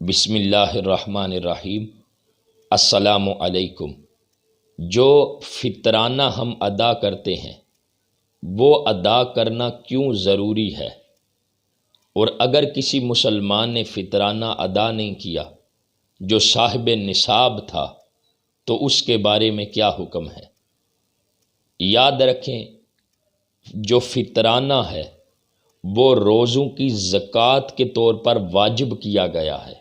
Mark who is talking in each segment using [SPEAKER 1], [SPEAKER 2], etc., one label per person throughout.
[SPEAKER 1] بسم اللہ الرحمن الرحیم۔ السلام علیکم۔ جو فطرانہ ہم ادا کرتے ہیں وہ ادا کرنا کیوں ضروری ہے، اور اگر کسی مسلمان نے فطرانہ ادا نہیں کیا جو صاحب نصاب تھا تو اس کے بارے میں کیا حکم ہے؟ یاد رکھیں، جو فطرانہ ہے وہ روزوں کی زکوٰۃ کے طور پر واجب کیا گیا ہے۔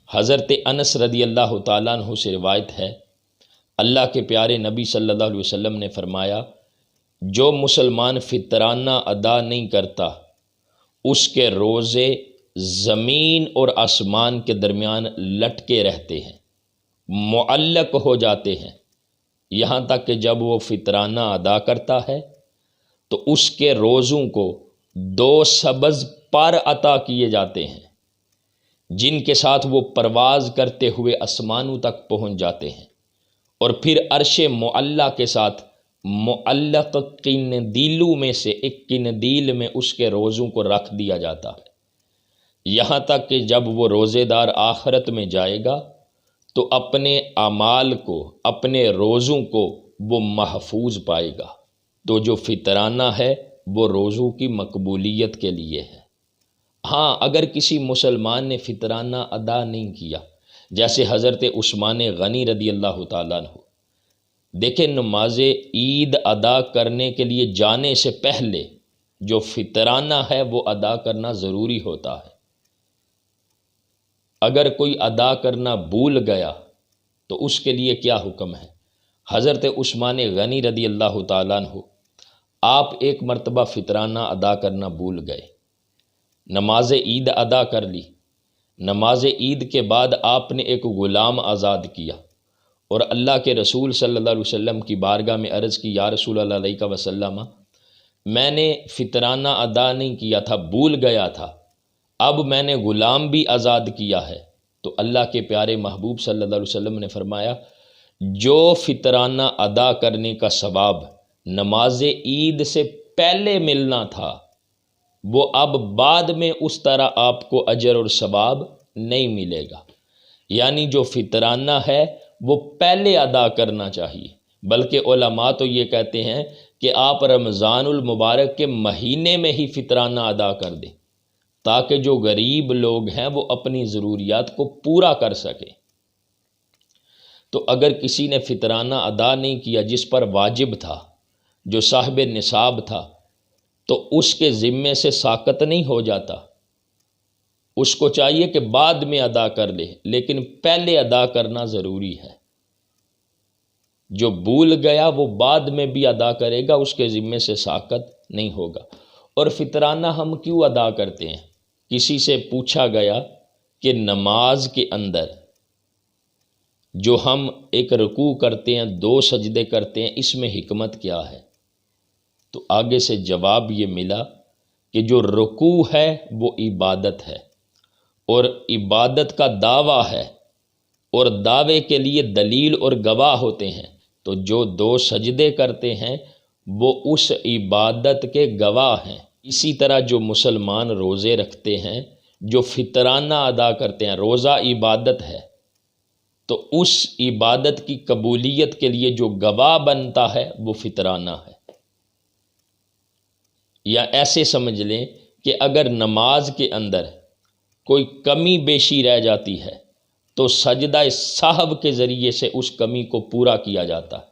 [SPEAKER 1] حضرت انس رضی اللہ تعالیٰ عنہ سے روایت ہے، اللہ کے پیارے نبی صلی اللہ علیہ وسلم نے فرمایا، جو مسلمان فطرانہ ادا نہیں کرتا اس کے روزے زمین اور آسمان کے درمیان لٹکے رہتے ہیں، معلق ہو جاتے ہیں، یہاں تک کہ جب وہ فطرانہ ادا کرتا ہے تو اس کے روزوں کو 2 سبز پر عطا کیے جاتے ہیں جن کے ساتھ وہ پرواز کرتے ہوئے آسمانوں تک پہنچ جاتے ہیں، اور پھر عرش معلیٰ کے ساتھ معلق قندیلوں میں سے ایک قندیل میں اس کے روزوں کو رکھ دیا جاتا ہے، یہاں تک کہ جب وہ روزے دار آخرت میں جائے گا تو اپنے اعمال کو، اپنے روزوں کو وہ محفوظ پائے گا۔ تو جو فطرانہ ہے وہ روزوں کی مقبولیت کے لیے ہے۔ ہاں، اگر کسی مسلمان نے فطرانہ ادا نہیں کیا، جیسے حضرت عثمان غنی رضی اللہ تعالیٰ عنہ، دیکھیں نماز عید ادا کرنے کے لیے جانے سے پہلے جو فطرانہ ہے وہ ادا کرنا ضروری ہوتا ہے۔ اگر کوئی ادا کرنا بھول گیا تو اس کے لیے کیا حکم ہے؟ حضرت عثمان غنی رضی اللہ تعالیٰ عنہ، آپ ایک مرتبہ فطرانہ ادا کرنا بھول گئے، نماز عید ادا کر لی۔ نماز عید کے بعد آپ نے ایک غلام آزاد کیا اور اللہ کے رسول صلی اللہ علیہ وسلم کی بارگاہ میں عرض کی، یا رسول اللہ علیہ وسلم، میں نے فطرانہ ادا نہیں کیا تھا، بھول گیا تھا، اب میں نے غلام بھی آزاد کیا ہے۔ تو اللہ کے پیارے محبوب صلی اللہ علیہ وسلم نے فرمایا، جو فطرانہ ادا کرنے کا ثواب نماز عید سے پہلے ملنا تھا وہ اب بعد میں اس طرح آپ کو اجر اور ثواب نہیں ملے گا۔ یعنی جو فطرانہ ہے وہ پہلے ادا کرنا چاہیے، بلکہ علماء تو یہ کہتے ہیں کہ آپ رمضان المبارک کے مہینے میں ہی فطرانہ ادا کر دیں تاکہ جو غریب لوگ ہیں وہ اپنی ضروریات کو پورا کر سکیں۔ تو اگر کسی نے فطرانہ ادا نہیں کیا جس پر واجب تھا، جو صاحب نصاب تھا، تو اس کے ذمے سے ساقط نہیں ہو جاتا، اس کو چاہیے کہ بعد میں ادا کر لے، لیکن پہلے ادا کرنا ضروری ہے۔ جو بھول گیا وہ بعد میں بھی ادا کرے گا، اس کے ذمے سے ساقط نہیں ہوگا۔ اور فطرانہ ہم کیوں ادا کرتے ہیں؟ کسی سے پوچھا گیا کہ نماز کے اندر جو ہم ایک رکوع کرتے ہیں، 2 سجدے کرتے ہیں، اس میں حکمت کیا ہے؟ تو آگے سے جواب یہ ملا کہ جو رکوع ہے وہ عبادت ہے، اور عبادت کا دعویٰ ہے، اور دعوے کے لیے دلیل اور گواہ ہوتے ہیں، تو جو 2 سجدے کرتے ہیں وہ اس عبادت کے گواہ ہیں۔ اسی طرح جو مسلمان روزے رکھتے ہیں، جو فطرانہ ادا کرتے ہیں، روزہ عبادت ہے، تو اس عبادت کی قبولیت کے لیے جو گواہ بنتا ہے وہ فطرانہ ہے۔ یا ایسے سمجھ لیں کہ اگر نماز کے اندر کوئی کمی بیشی رہ جاتی ہے تو سجدہ سہو کے ذریعے سے اس کمی کو پورا کیا جاتا ہے۔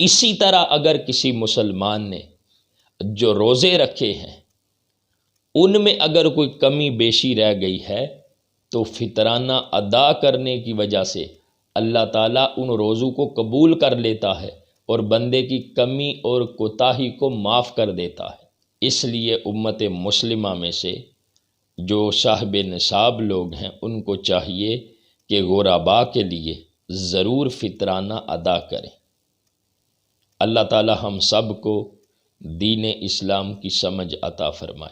[SPEAKER 1] اسی طرح اگر کسی مسلمان نے جو روزے رکھے ہیں ان میں اگر کوئی کمی بیشی رہ گئی ہے تو فطرانہ ادا کرنے کی وجہ سے اللہ تعالیٰ ان روزوں کو قبول کر لیتا ہے اور بندے کی کمی اور کوتاہی کو معاف کر دیتا ہے۔ اس لیے امت مسلمہ میں سے جو صاحب نصاب لوگ ہیں ان کو چاہیے کہ غرباء کے لیے ضرور فطرانہ ادا کریں۔ اللہ تعالی ہم سب کو دین اسلام کی سمجھ عطا فرمائے۔